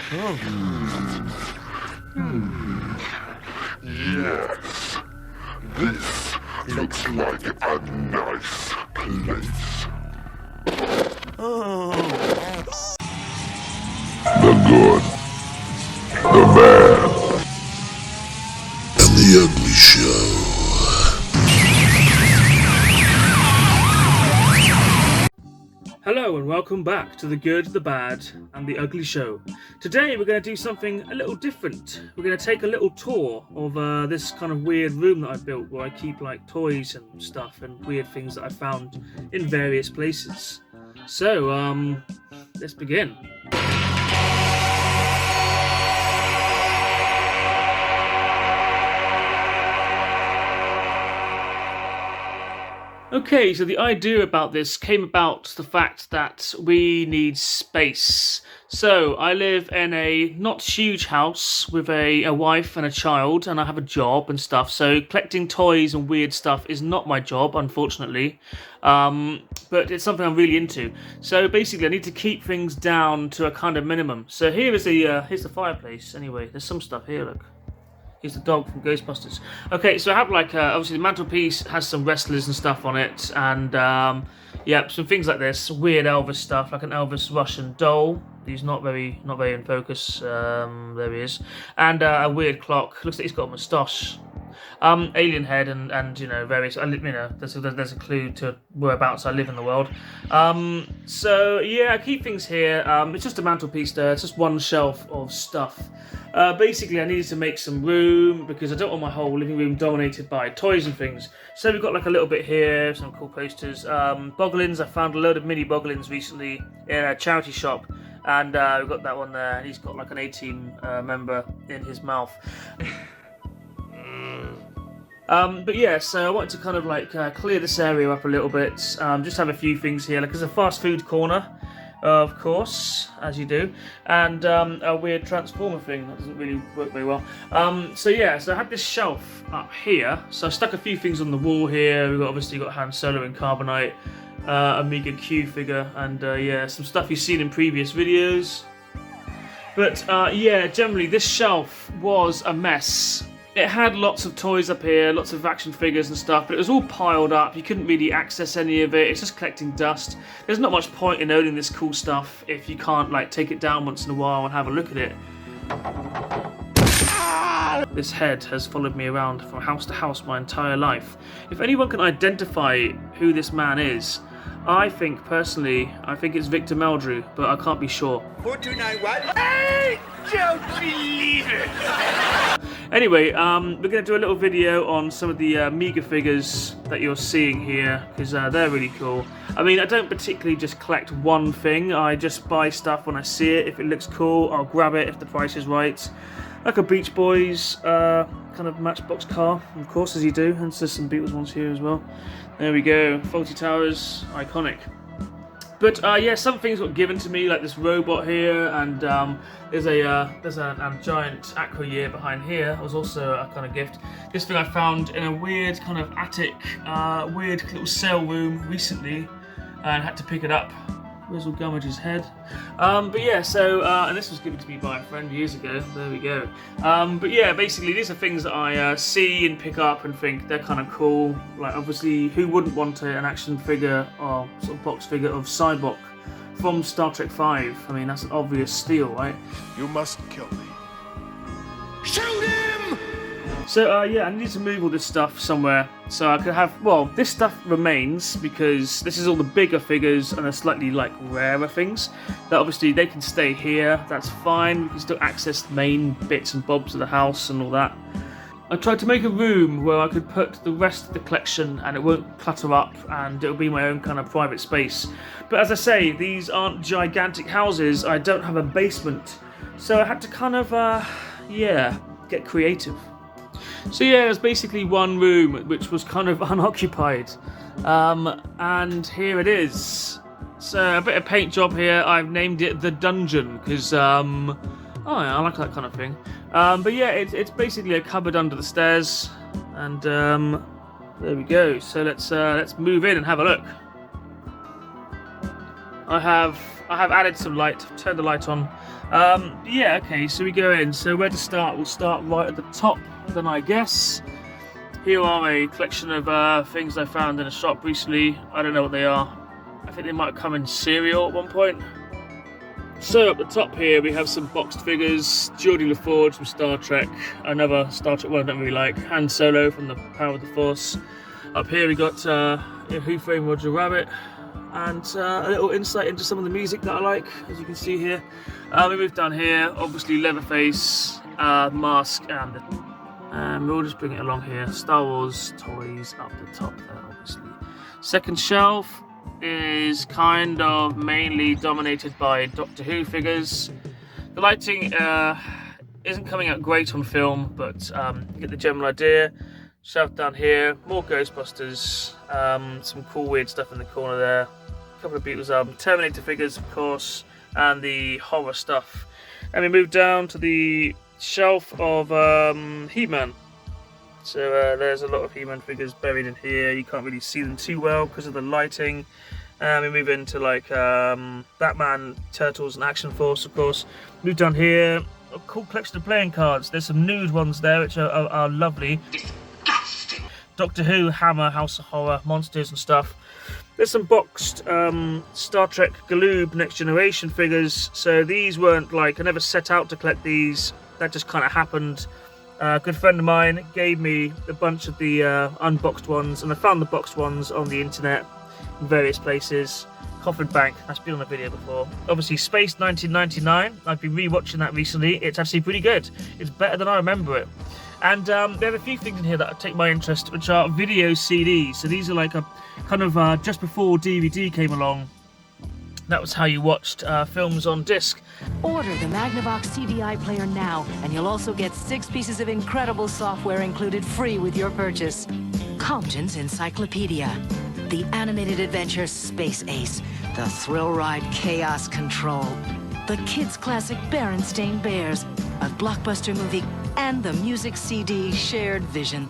Yes, this looks like a nice place. The good, the bad, and the ugly show. Hello and welcome back to The Good, the Bad and the Ugly Show. Today we're going to do something a little different. We're going to take a little tour of this kind of weird room that I built where I keep like toys and stuff and weird things that I found in various places. So, let's begin. Okay, so the idea about this came about the fact that we need space. So I live in a not huge house with a wife and a child, and I have a job and stuff. So collecting toys and weird stuff is not my job, unfortunately. But it's something I'm really into. So basically, I need to keep things down to a kind of minimum. So here is here's the fireplace. Anyway, there's some stuff here. Look. He's the dog from Ghostbusters. Okay, so I have like, obviously the mantelpiece has some wrestlers and stuff on it, and yeah, some things like this, weird Elvis stuff, like an Elvis Russian doll. He's not very in focus. There he is, and a weird clock. Looks like he's got a moustache. Alien head and you know various. There's a clue to whereabouts I live in the world. So yeah, I keep things here. It's just a mantelpiece there. It's just one shelf of stuff. Basically, I needed to make some room because I don't want my whole living room dominated by toys and things. So we've got like a little bit here, some cool posters. Boglins, I found a load of mini Boglins recently in a charity shop. And we've got that one there. He's got like an A-team member in his mouth. But yeah, so I wanted to kind of like clear this area up a little bit. Just have a few things here. Like there's a fast food corner. Of course, as you do, and a weird transformer thing that doesn't really work very well. So yeah, so I had this shelf up here. So I stuck a few things on the wall here. We've obviously got Han Solo and Carbonite, Amiga Q figure, and yeah, some stuff you've seen in previous videos. But yeah, generally this shelf was a mess. It had lots of toys up here, lots of action figures and stuff, but it was all piled up. You couldn't really access any of it. It's just collecting dust. There's not much point in owning this cool stuff if you can't like take it down once in a while and have a look at it. This head has followed me around from house to house my entire life. If anyone can identify who this man is, I think it's Victor Meldrew, but I can't be sure. 429 what? I don't believe it! Anyway, we're going to do a little video on some of the Amiga figures that you're seeing here, because they're really cool. I mean, I don't particularly just collect one thing, I just buy stuff when I see it. If it looks cool, I'll grab it if the price is right. Like a Beach Boys kind of Matchbox car, of course, as you do, and there's some Beatles ones here as well. There we go, Fawlty Towers, iconic. But yeah, some things got given to me, like this robot here, and there's a giant Aqua Year behind here. It was also a kind of gift. This thing I found in a weird kind of attic, weird little cell room recently, and had to pick it up. Where's all Gummidge's head? But yeah, so, and this was given to me by a friend years ago, there we go. But yeah, basically these are things that I see and pick up and think they're kind of cool. Like obviously, who wouldn't want an action figure or sort of box figure of Cyborg from Star Trek V? I mean, that's an obvious steal, right? You must kill me. Shoot him! So yeah, I need to move all this stuff somewhere so I could have, well, this stuff remains because this is all the bigger figures and the slightly like rarer things that obviously they can stay here, that's fine, we can still access the main bits and bobs of the house and all that. I tried to make a room where I could put the rest of the collection and it won't clutter up and it'll be my own kind of private space. But as I say, these aren't gigantic houses, I don't have a basement, so I had to kind of, yeah, get creative. So yeah, there's basically one room which was kind of unoccupied, and here it is. So a bit of paint job here. I've named it the dungeon because oh yeah, I like that kind of thing. But yeah, it's basically a cupboard under the stairs, and there we go. So let's move in and have a look. I have added some light, turned the light on. Yeah, okay, so we go in. So where to start? We'll start right at the top, then I guess. Here are a collection of things I found in a shop recently. I don't know what they are. I think they might come in cereal at one point. So up the top here we have some boxed figures. Geordie LaForge from Star Trek, another Star Trek one I don't really like. Han Solo from the Power of the Force. Up here we got Who Framed Roger Rabbit, and a little insight into some of the music that I like, as you can see here. We move down here, obviously Leatherface, Mask, and we'll just bring it along here. Star Wars toys up the top there, obviously. Second shelf is kind of mainly dominated by Doctor Who figures. The lighting isn't coming out great on film, but you get the general idea. Shelf down here, more Ghostbusters, some cool weird stuff in the corner there. A couple of Beatles Terminator figures, of course, and the horror stuff. And we move down to the shelf of He-Man. So there's a lot of He-Man figures buried in here. You can't really see them too well because of the lighting. We move into like Batman, Turtles, and Action Force, of course. Move down here, a cool collection of playing cards. There's some nude ones there, which are lovely. Disgusting. Doctor Who, Hammer, House of Horror, Monsters and stuff. There's some boxed Star Trek Galoob Next Generation figures. So these weren't like, I never set out to collect these. That just kind of happened. A good friend of mine gave me a bunch of the unboxed ones, and I found the boxed ones on the internet in various places. Coffin Bank, that's been on a video before. Obviously Space 1999, I've been re-watching that recently. It's actually pretty good. It's better than I remember it. And there are a few things in here that take my interest, which are video CDs. So these are like a kind of just before DVD came along. That was how you watched films on disc. Order the Magnavox CDI player now, and you'll also get 6 pieces of incredible software included free with your purchase. Compton's Encyclopedia, the animated adventure Space Ace, the thrill ride Chaos Control, the kids' classic Berenstain Bears, a blockbuster movie, and the music CD Shared Vision.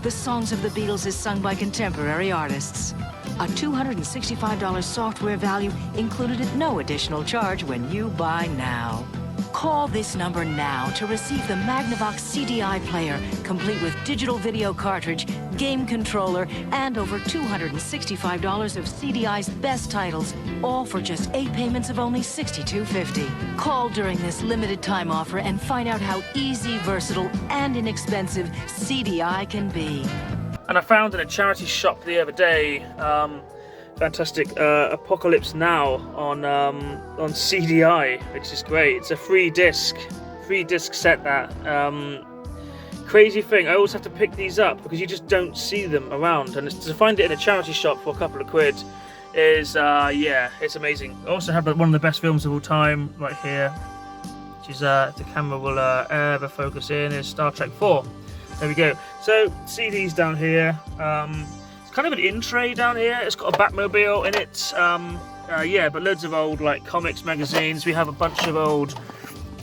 The songs of the Beatles is sung by contemporary artists. A $265 software value included at no additional charge when you buy now. Call this number now to receive the Magnavox CDI player, complete with digital video cartridge, game controller, and over $265 of CDI's best titles, all for just 8 payments of only $62.50. Call during this limited time offer and find out how easy, versatile, and inexpensive CDI can be. And I found in a charity shop the other day, fantastic Apocalypse Now on CDI, which is great. It's a free disc set. That crazy thing. I always have to pick these up because you just don't see them around, and to find it in a charity shop for a couple of quid is yeah, it's amazing. I also have one of the best films of all time right here, which is if the camera will ever focus in, is Star Trek 4. There we go. So CDs down here. It's kind of an in tray down here. It's got a Batmobile in it. Yeah, but loads of old like comics magazines. We have a bunch of old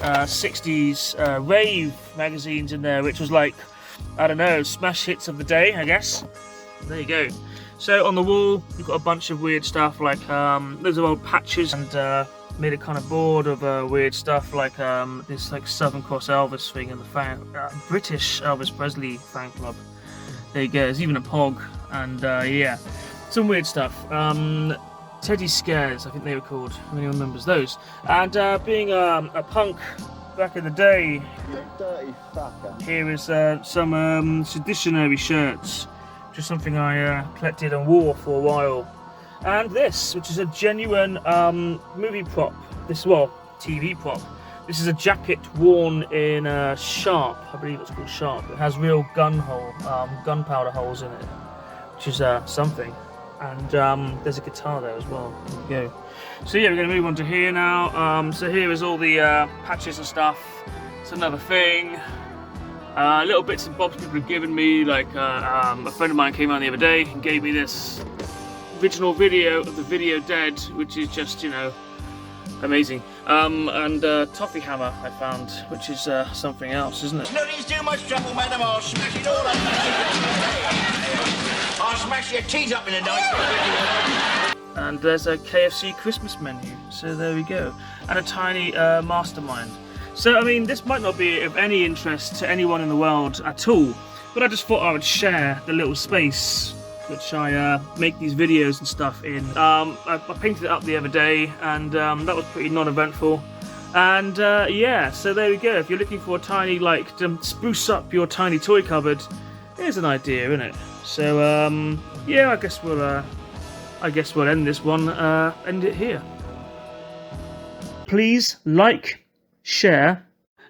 60s rave magazines in there, which was like, I don't know, smash hits of the day, I guess. There you go. So on the wall, we've got a bunch of weird stuff like loads of old patches, and made a kind of board of weird stuff like this like Southern Cross Elvis thing and the British Elvis Presley fan club. There you go. There's even a Pog, and yeah, some weird stuff. Teddy Scares, I think they were called. Who remembers those? And being a punk back in the day, Dirty fucker. here is some seditionary shirts, which is something I collected and wore for a while. And this, which is a genuine movie prop. TV prop. This is a jacket worn in Sharp. I believe it's called Sharp. It has real gunpowder holes in it, which is something. And there's a guitar there as well. There we go. So yeah, we're going to move on to here now. So here is all the patches and stuff. It's another thing. Little bits and bobs people have given me. Like a friend of mine came around the other day and gave me this original video of the Video Dead, which is just, you know, amazing. And Toffee Hammer I found, which is something else, isn't it? No need too much trouble, madam. I'll smash it all up. I'll smash your teeth up in a nice. And there's a KFC Christmas menu, so there we go. And a tiny mastermind. So, I mean, this might not be of any interest to anyone in the world at all, but I just thought I would share the little space which I make these videos and stuff in. I painted it up the other day, and that was pretty non-eventful. And yeah, so there we go. If you're looking for a tiny, like, to spruce up your tiny toy cupboard, here's an idea, isn't it? So yeah, I guess we'll end this one. End it here. Please like, share,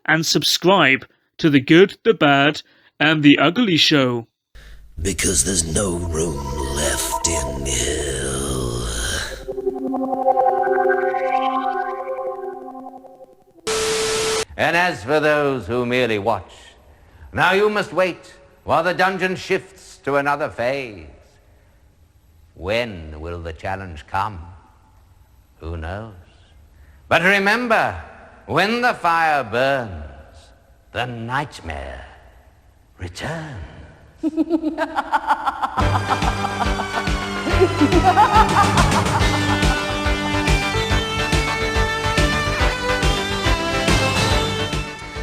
and subscribe to The Good, the Bad, and the Ugly Show. Because there's no room left in hell. And as for those who merely watch, now you must wait while the dungeon shifts to another phase. When will the challenge come? Who knows? But remember, when the fire burns, the nightmare returns.